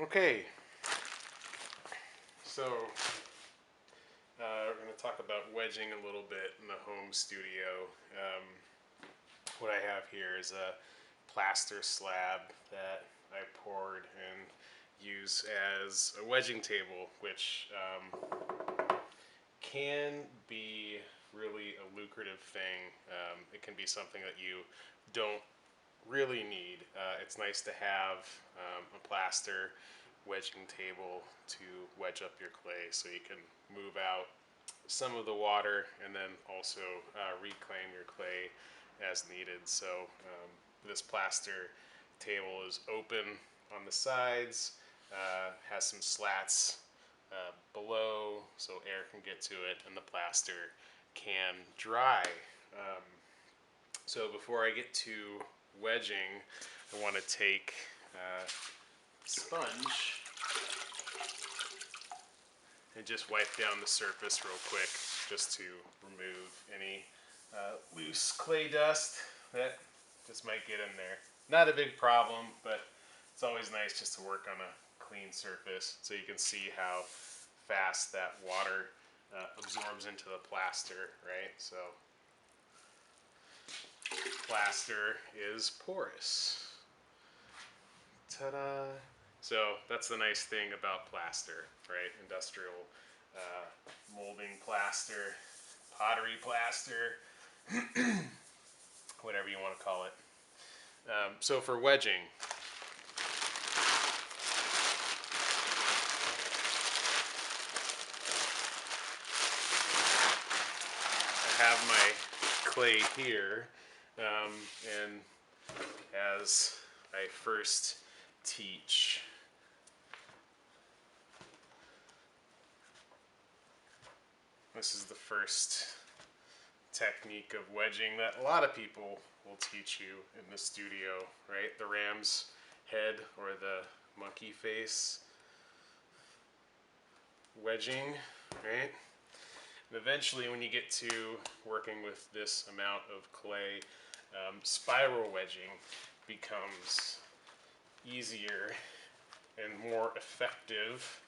Okay, so we're going to talk about wedging a little bit in the home studio. What I have here is a plaster slab that I poured and use as a wedging table, which can be really a lucrative thing. It can be something that you don't really need. It's nice to have a plaster wedging table to wedge up your clay so you can move out some of the water and then also reclaim your clay as needed. So this plaster table is open on the sides, has some slats below so air can get to it and the plaster can dry. So before I get to wedging, I want to take sponge and just wipe down the surface real quick just to remove any loose clay dust that just might get in there. Not a big problem, but it's always nice just to work on a clean surface so you can see how fast that water absorbs into the plaster, right? So plaster is porous. Ta-da! So that's the nice thing about plaster, right? Industrial molding plaster, pottery plaster, whatever you want to call it. So for wedging, I have my clay here, and as I first teach, this is the first technique of wedging that a lot of people will teach you in the studio, right? The ram's head or the monkey face wedging, right? And eventually when you get to working with this amount of clay, spiral wedging becomes easier and more effective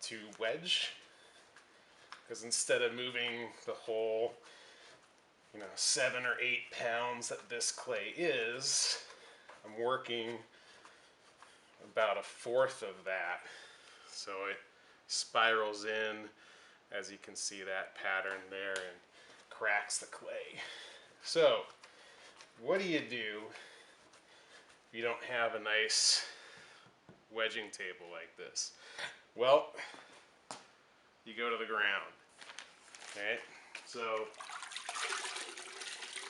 to wedge, because instead of moving the whole 7 or 8 pounds that this clay is, I'm working about 1/4 of that, so it spirals in, as you can see that pattern there, and cracks the clay. So what do you do if you don't have a nice wedging table like this? Well, you go to the ground. Okay, so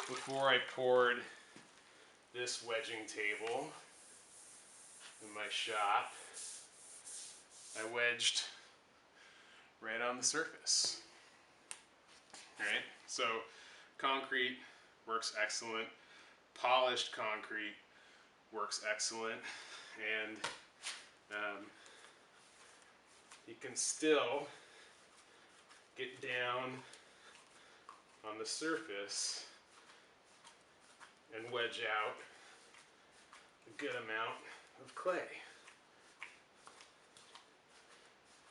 before I poured this wedging table in my shop, I wedged right on the surface. Alright, so concrete works excellent, polished concrete works excellent, and you can still get down on the surface and wedge out a good amount of clay.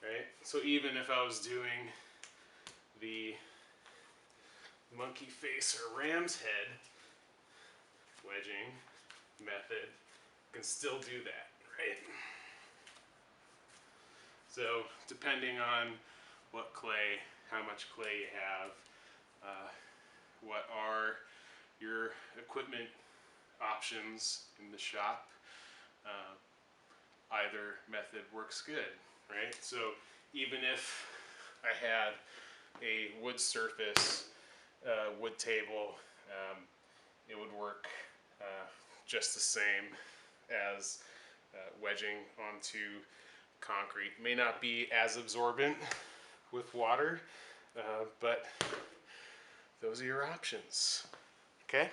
Right? So even if I was doing the monkey face or ram's head wedging method, I can still do that, right? So depending on what clay, how much clay you have, what are your equipment options in the shop, either method works good, right? So even if I had a wood surface, wood table, it would work just the same as wedging onto concrete. May not be as absorbent with water, but those are your options. Okay?